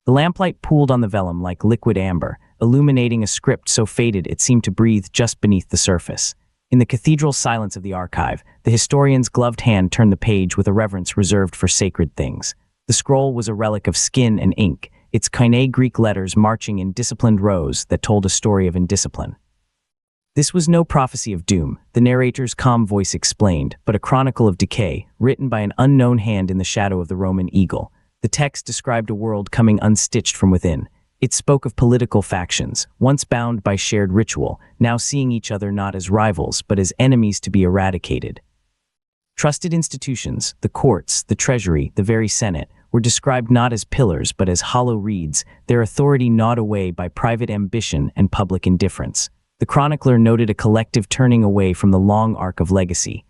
The lamplight pooled on the vellum like liquid amber, illuminating a script so faded it seemed to breathe just beneath the surface. In the cathedral silence of the archive, the historian's gloved hand turned the page with a reverence reserved for sacred things. The scroll was a relic of skin and ink, its Koine Greek letters marching in disciplined rows that told a story of indiscipline. This was no prophecy of doom, the narrator's calm voice explained, but a chronicle of decay, written by an unknown hand in the shadow of the Roman eagle. The text described a world coming unstitched from within. It spoke of political factions, once bound by shared ritual, now seeing each other not as rivals but as enemies to be eradicated. Trusted institutions, the courts, the treasury, the very Senate, were described not as pillars but as hollow reeds, their authority gnawed away by private ambition and public indifference. The chronicler noted a collective turning away from the long arc of legacy.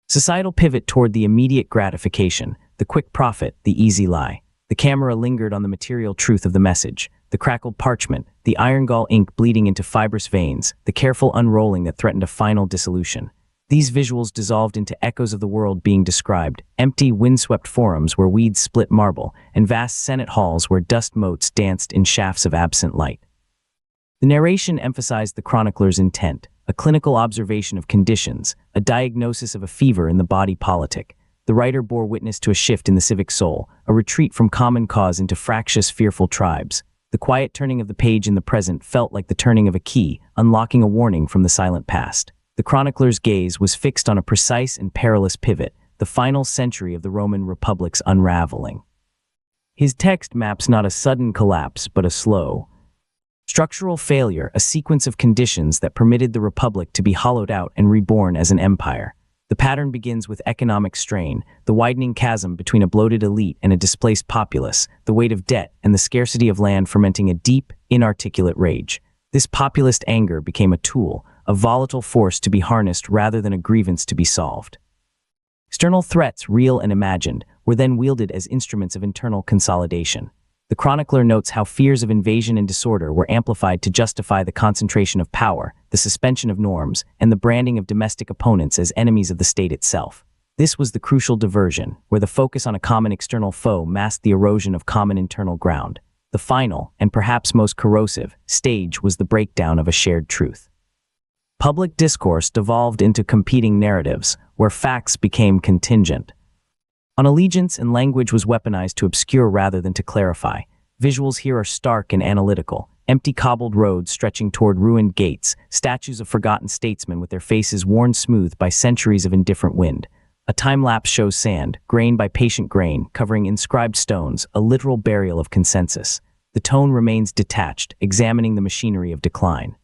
Societal pivot toward the immediate gratification, the quick profit, the easy lie. The camera lingered on the material truth of the message, the crackled parchment, the iron gall ink bleeding into fibrous veins, the careful unrolling that threatened a final dissolution. These visuals dissolved into echoes of the world being described, empty, windswept forums where weeds split marble, and vast Senate halls where dust motes danced in shafts of absent light. The narration emphasized the chronicler's intent, a clinical observation of conditions, a diagnosis of a fever in the body politic. The writer bore witness to a shift in the civic soul, a retreat from common cause into fractious, fearful tribes. The quiet turning of the page in the present felt like the turning of a key, unlocking a warning from the silent past. The chronicler's gaze was fixed on a precise and perilous pivot, the final century of the Roman Republic's unraveling. His text maps not a sudden collapse, but a slow, structural failure, a sequence of conditions that permitted the Republic to be hollowed out and reborn as an empire. The pattern begins with economic strain, the widening chasm between a bloated elite and a displaced populace, the weight of debt and the scarcity of land fermenting a deep, inarticulate rage. This populist anger became a tool, a volatile force to be harnessed rather than a grievance to be solved. External threats, real and imagined, were then wielded as instruments of internal consolidation. The chronicler notes how fears of invasion and disorder were amplified to justify the concentration of power, the suspension of norms, and the branding of domestic opponents as enemies of the state itself. This was the crucial diversion, where the focus on a common external foe masked the erosion of common internal ground. The final, and perhaps most corrosive, stage was the breakdown of a shared truth. Public discourse devolved into competing narratives, where facts became contingent. On allegiance and language was weaponized to obscure rather than to clarify. Visuals here are stark and analytical, empty cobbled roads stretching toward ruined gates, statues of forgotten statesmen with their faces worn smooth by centuries of indifferent wind. A time-lapse shows sand, grain by patient grain, covering inscribed stones, a literal burial of consensus. The tone remains detached, examining the machinery of decline.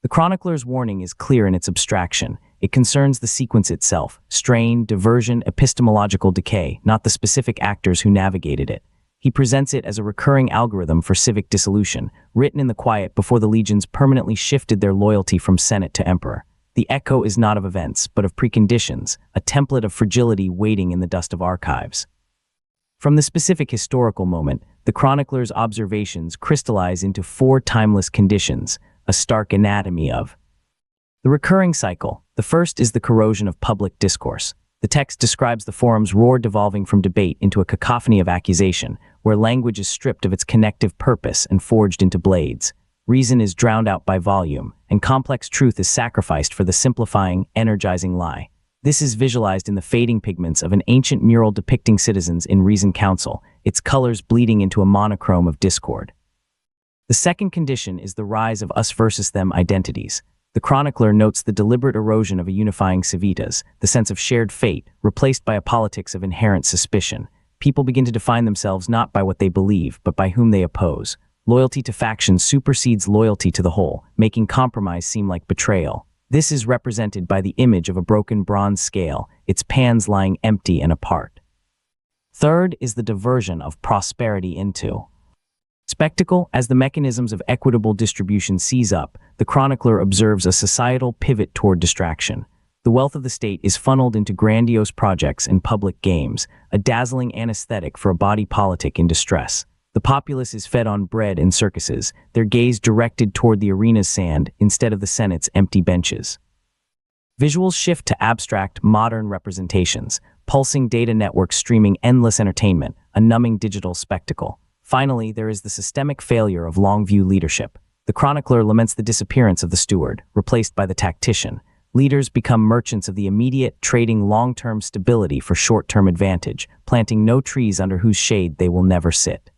The chronicler's warning is clear in its abstraction. It concerns the sequence itself, strain, diversion, epistemological decay, not the specific actors who navigated it. He presents it as a recurring algorithm for civic dissolution, written in the quiet before the legions permanently shifted their loyalty from Senate to Emperor. The echo is not of events, but of preconditions, a template of fragility waiting in the dust of archives. From the specific historical moment, the chronicler's observations crystallize into four timeless conditions, a stark anatomy of the recurring cycle. The first is the corrosion of public discourse. The text describes the forum's roar devolving from debate into a cacophony of accusation, where language is stripped of its connective purpose and forged into blades. Reason is drowned out by volume, and complex truth is sacrificed for the simplifying, energizing lie. This is visualized in the fading pigments of an ancient mural depicting citizens in Reason Council, its colors bleeding into a monochrome of discord. The second condition is the rise of us versus them identities. The chronicler notes the deliberate erosion of a unifying civitas, the sense of shared fate, replaced by a politics of inherent suspicion. People begin to define themselves not by what they believe, but by whom they oppose. Loyalty to factions supersedes loyalty to the whole, making compromise seem like betrayal. This is represented by the image of a broken bronze scale, its pans lying empty and apart. Third is the diversion of prosperity into spectacle. As the mechanisms of equitable distribution seize up, the chronicler observes a societal pivot toward distraction. The wealth of the state is funneled into grandiose projects and public games, a dazzling anesthetic for a body politic in distress. The populace is fed on bread and circuses, their gaze directed toward the arena's sand instead of the Senate's empty benches. Visuals shift to abstract, modern representations, pulsing data networks streaming endless entertainment, a numbing digital spectacle. Finally, there is the systemic failure of long-view leadership. The chronicler laments the disappearance of the steward, replaced by the tactician. Leaders become merchants of the immediate, trading long-term stability for short-term advantage, planting no trees under whose shade they will never sit.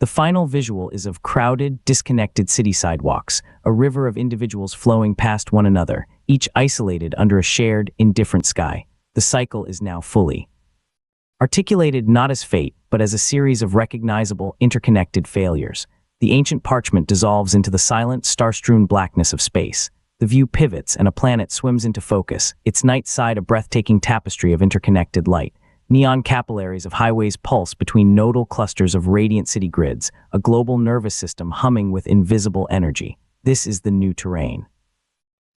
The final visual is of crowded, disconnected city sidewalks, a river of individuals flowing past one another, each isolated under a shared, indifferent sky. The cycle is now fully articulated not as fate, but as a series of recognizable, interconnected failures. The ancient parchment dissolves into the silent, star-strewn blackness of space. The view pivots and a planet swims into focus, its night side a breathtaking tapestry of interconnected light. Neon capillaries of highways pulse between nodal clusters of radiant city grids, a global nervous system humming with invisible energy. This is the new terrain.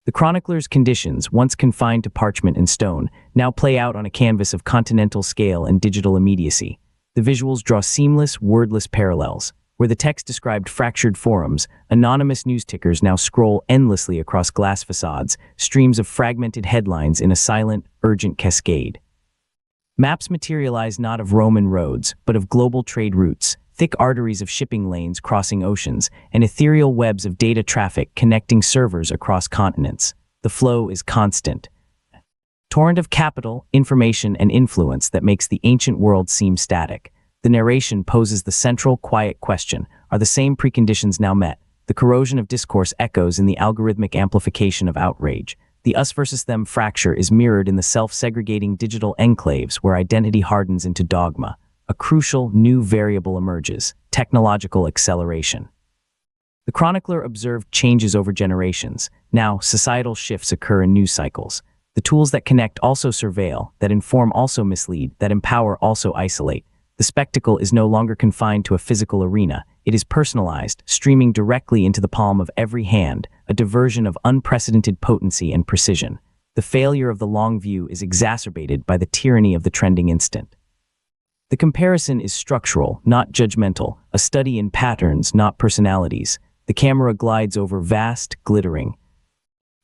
The chronicler's conditions, once confined to parchment and stone, now play out on a canvas of continental scale and digital immediacy. The visuals draw seamless, wordless parallels. Where the text described fractured forums, anonymous news tickers now scroll endlessly across glass facades, streams of fragmented headlines in a silent, urgent cascade. Maps materialize not of Roman roads, but of global trade routes, thick arteries of shipping lanes crossing oceans, and ethereal webs of data traffic connecting servers across continents. The flow is constant. Torrent of capital, information, and influence that makes the ancient world seem static. The narration poses the central, quiet question: are the same preconditions now met? The corrosion of discourse echoes in the algorithmic amplification of outrage. The us versus them fracture is mirrored in the self-segregating digital enclaves where identity hardens into dogma. A crucial, new variable emerges: technological acceleration. The chronicler observed changes over generations. Now, societal shifts occur in news cycles. The tools that connect also surveil, that inform also mislead, that empower also isolate. The spectacle is no longer confined to a physical arena. It is personalized, streaming directly into the palm of every hand, a diversion of unprecedented potency and precision. The failure of the long view is exacerbated by the tyranny of the trending instant. The comparison is structural, not judgmental, a study in patterns, not personalities. The camera glides over vast, glittering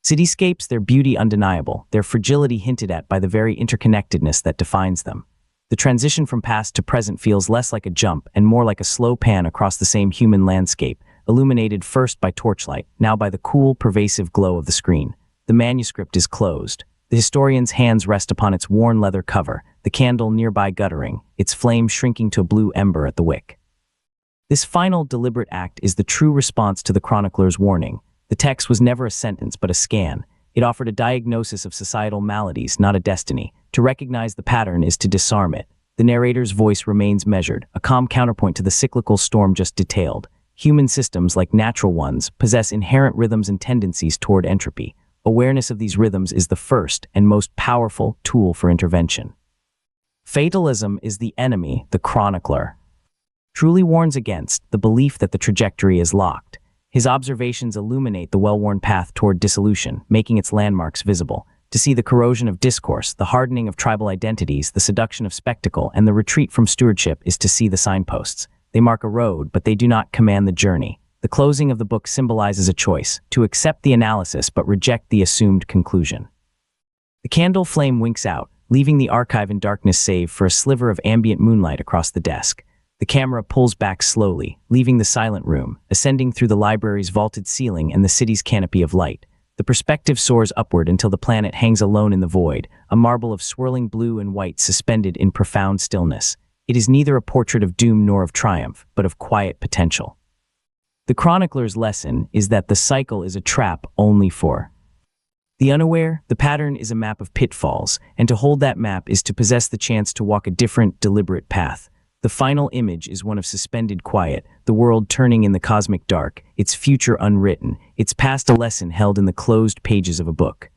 cityscapes, their beauty undeniable, their fragility hinted at by the very interconnectedness that defines them. The transition from past to present feels less like a jump and more like a slow pan across the same human landscape, illuminated first by torchlight, now by the cool, pervasive glow of the screen. The manuscript is closed. The historian's hands rest upon its worn leather cover, the candle nearby guttering, its flame shrinking to a blue ember at the wick. This final, deliberate act is the true response to the chronicler's warning. The text was never a sentence but a scan. It offered a diagnosis of societal maladies, not a destiny. To recognize the pattern is to disarm it. The narrator's voice remains measured, a calm counterpoint to the cyclical storm just detailed. Human systems, like natural ones, possess inherent rhythms and tendencies toward entropy. Awareness of these rhythms is the first and most powerful tool for intervention. Fatalism is the enemy the chronicler truly warns against, the belief that the trajectory is locked. His observations illuminate the well-worn path toward dissolution, making its landmarks visible. To see the corrosion of discourse, the hardening of tribal identities, the seduction of spectacle, and the retreat from stewardship is to see the signposts. They mark a road, but they do not command the journey. The closing of the book symbolizes a choice: to accept the analysis but reject the assumed conclusion. The candle flame winks out, leaving the archive in darkness save for a sliver of ambient moonlight across the desk. The camera pulls back slowly, leaving the silent room, ascending through the library's vaulted ceiling and the city's canopy of light. The perspective soars upward until the planet hangs alone in the void, a marble of swirling blue and white suspended in profound stillness. It is neither a portrait of doom nor of triumph, but of quiet potential. The chronicler's lesson is that the cycle is a trap only for the unaware. The pattern is a map of pitfalls, and to hold that map is to possess the chance to walk a different, deliberate path. The final image is one of suspended quiet, the world turning in the cosmic dark, its future unwritten, its past a lesson held in the closed pages of a book.